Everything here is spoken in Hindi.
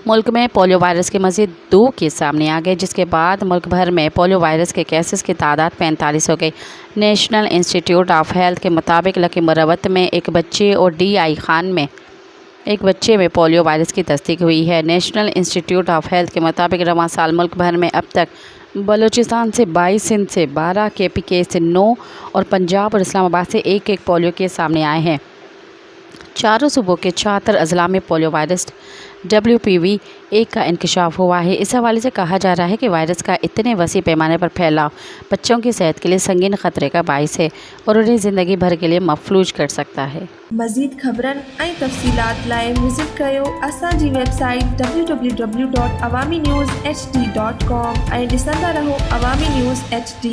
मुल्क में पोलियो वायरस के मज़ीद 2 केस सामने आ गए, जिसके बाद मुल्क भर में पोलियो वायरस के केसेस की तादाद 45 हो गई। नेशनल इंस्टीट्यूट ऑफ हेल्थ के मुताबिक लकी मुरवत में एक बच्चे और DI खान में एक बच्चे में पोलियो वायरस की तस्दीक हुई है। नेशनल इंस्टीट्यूट ऑफ हेल्थ के मुताबिक रवां साल मुल्क भर में अब तक बलूचिस्तान से 22, सिंध से 12, KPK से 9 और पंजाब और इस्लामाबाद से 1-1 पोलियो केस सामने आए हैं। चारों सूबों के 74 अजला में पोलियो वायरस WPV-1 का इंकशाफ हुआ है। इस हवाले से कहा जा रहा है कि वायरस का इतने वसी पैमाने पर फैलाव बच्चों की सेहत के लिए संगीन ख़तरे का बाइस है और उन्हें ज़िंदगी भर के लिए मफलूज कर सकता है। मज़ीद ख़बरनि ऐं तफ़सीलात लाइ विज़िट कयो असांजी वेबसाइट www.awamiNewsHD.com ऐं ॾिसंदा रहो अवामी न्यूज़ HD।